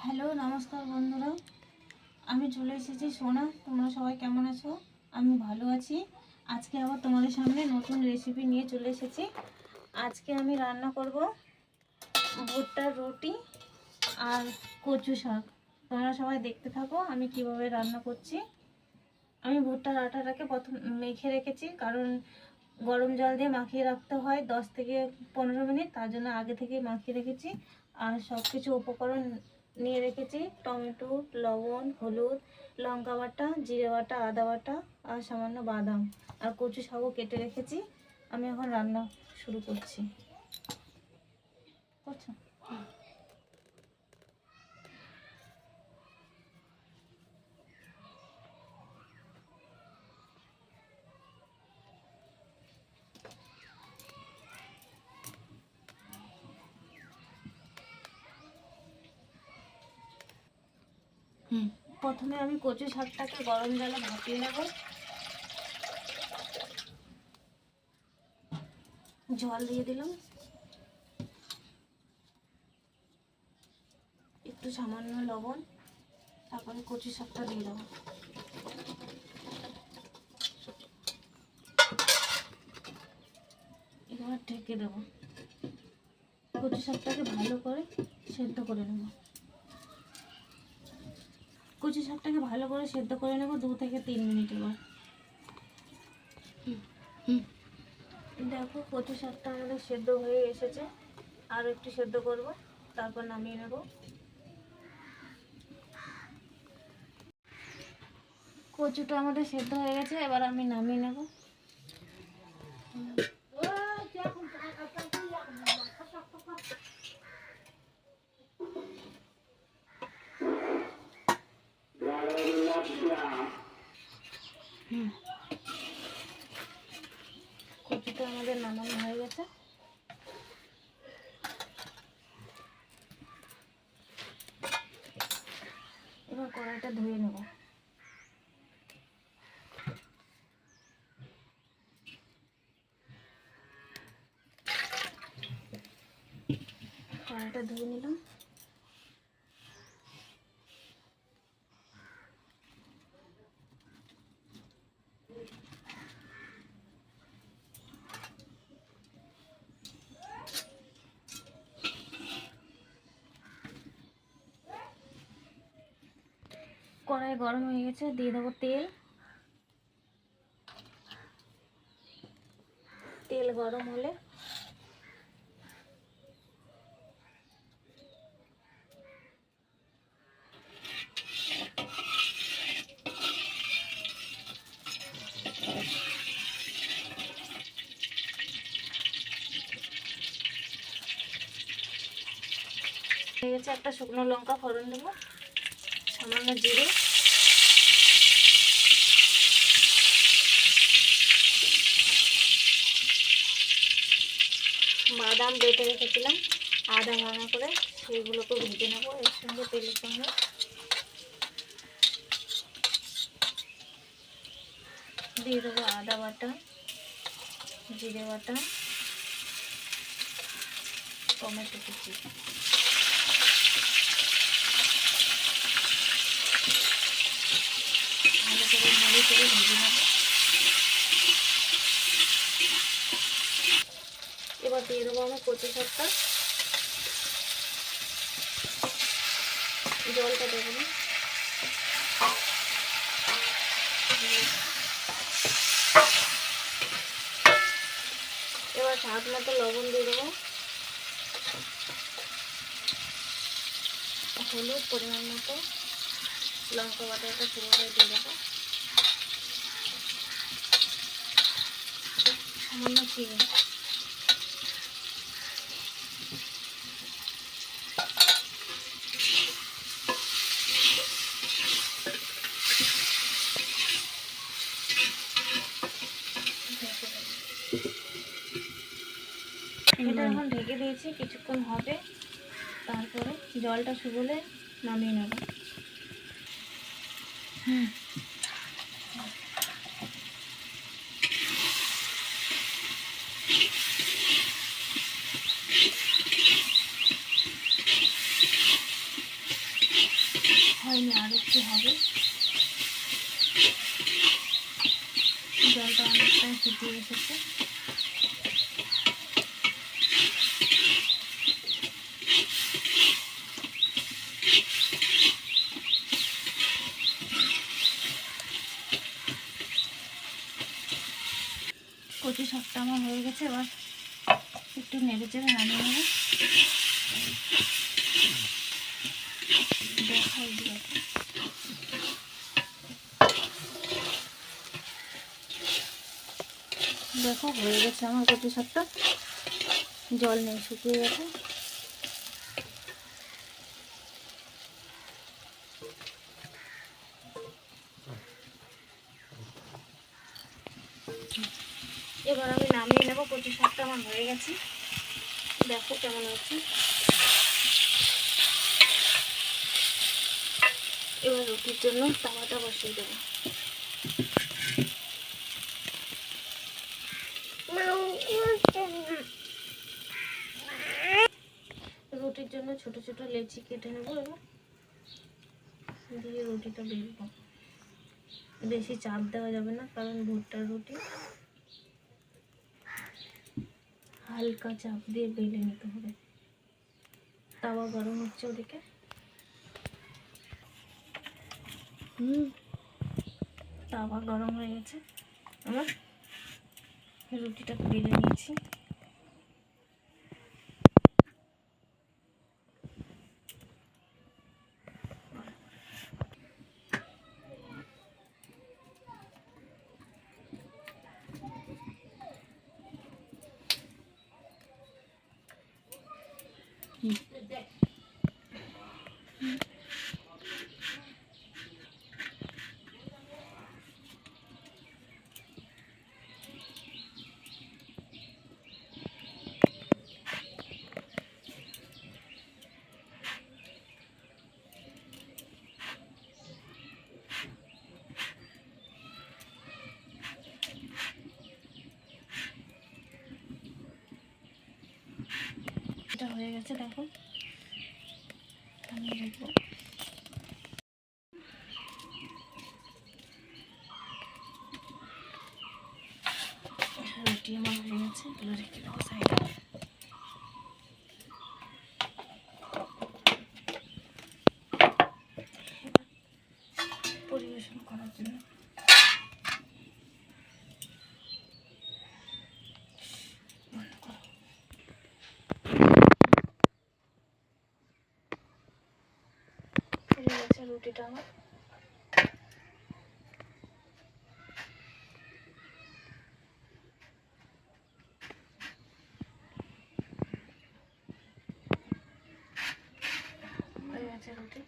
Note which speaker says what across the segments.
Speaker 1: Hello, নমস্কার বন্ধুরা। আমি চলে এসেছি সোনা। তোমরা সবাই কেমন আছো? আমি ভালো আছি। আজকে আবার তোমাদের সামনে নতুন রেসিপি নিয়ে চলে এসেছি। আজকে আমি রান্না করব ভুট্টার রুটি আর কচু শাক। তোমরা সবাই দেখতে থাকো আমি কিভাবে রান্না করছি। আমি ভুট্টার আটাটাকে প্রথম মেখে রেখেছি, কারণ গরম জল দিয়ে মাখিয়ে রাখতে হয় 10 থেকে 15 মিনিট, তার জন্য আগে থেকে মাখিয়ে রেখেছি। আর সব কিছু উপকরণ নিয়ে রেখেছি: টমেটো, লবণ, হলুদ, লঙ্কা বাটা, জিরে বাটা, আদা বাটা আর সামান্য বাদাম আর কচু শাকও কেটে রেখেছি। আমি এখন রান্না শুরু করছি। করছো? প্রথমে আমি কচু শাকটাকে গরম জলে ভাপিয়ে নেব। জল দিয়ে দিলাম, একটু সামান্য লবণ, তারপরে কচু শাকটা দিয়ে দেবো। এবার ঢেকে দেবো। কচু শাকটাকে ভালো করে সেদ্ধ করে নেব। কচু শাকটাকে ভালো করে সেদ্ধ করে নেব 2 থেকে 3 মিনিট। এবার দেখো, কচু শাকটা আমাদের সেদ্ধ হয়ে এসেছে। আরও একটু সেদ্ধ করব, তারপর নামিয়ে নেব। কচুটা আমাদের সেদ্ধ হয়ে গেছে, এবার আমি নামিয়ে নেব। কচুটা আমাদের নামানো হয়ে গেছে। এবার কড়াইটা ধুয়ে নেব। কড়াইটা ধুয়ে নিলাম। কড়াই গরম হয়ে গেছে, দিয়ে দেবো তেল। তেল গরম হলে হয়ে গেছে, একটা শুকনো লঙ্কা ফোড়ন দেবো, সামান্য জিরে, বাদাম বেটে রেখেছিলাম আধা ভাঙা করে, সেগুলোকে ভেজে নেবো এর সঙ্গে, তেলের সঙ্গে। দিয়ে দেবো আদা বাটা, জিরে বাটা, টমেটো কুচি। ভালো করে নেড়ে চেড়ে ভেজে নেবো। এবার দিয়ে দেবো আমার কচু শাকটা। জলটা দেবো না। এবার স্বাদ মতো লবণ দিয়ে দেবো, হলুদ পরিমাণ মতো, লঙ্কা বাটাটা পুরোটাই দিয়ে দেবো, সামান্য চিনি। এটা এখন ঢেকে দিয়েছি, কিছুক্ষণ হবে, তারপরে জলটা শুকোলে নামিয়ে নেব। একটু হবে। জলটা অনেকটাই ফুটিয়ে এসেছে। কচু শাকটা আমার হয়ে গেছে, এবার একটু নেড়ে চেড়ে নামিয়ে নেব। দেখাই দিয়ে দেখো হয়ে গেছে আমার কচু শাকটা, জল নেই, শুকিয়ে গেছে। এবার আমি নামিয়ে নেব। কচু শাকটা আমার হয়ে গেছে, দেখো কেমন হচ্ছে। এবার রুটির জন্য তাওয়াটা বসিয়ে দেবো। রুটির জন্য ছোট ছোট লেচি কেটে নেবো এবং দিয়ে রুটিটা বেলবো। বেশি চাপ দেওয়া যাবে না, কারণ ভুট্টার রুটি। হালকা চাপ দিয়ে বেলে নিতে হবে। তাওয়া গরম হচ্ছে ওদিকে। তাওয়া গরম হয়ে গেছে, আমার রুটিটা বেলে নিয়েছি। এটা হয়ে গেছে, দেখো আমি দেখবো। রুটি আমার হয়ে গেছে, এগুলো রেখে দেবো সাইডে। পরিবেশন করার জন্য হয়ে গেছে রুটিটা আমার। হয়ে গেছে রুটি।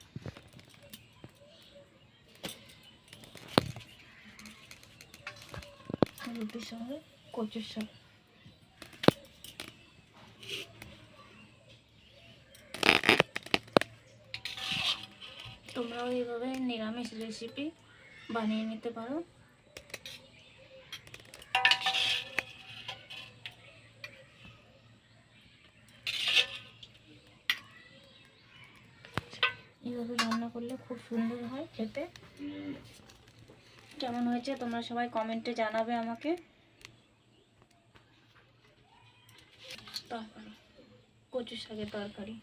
Speaker 1: রুটির সঙ্গে কচুর শাক। তোমরাও এইভাবে নিরামিষ রেসিপি বানিয়ে নিতে পারো। এইভাবে রান্না করলে খুব সুন্দর হয় খেতে। কেমন হয়েছে তোমরা সবাই কমেন্টে জানাবে আমাকে। তরকারি, কচু শাকের তরকারি।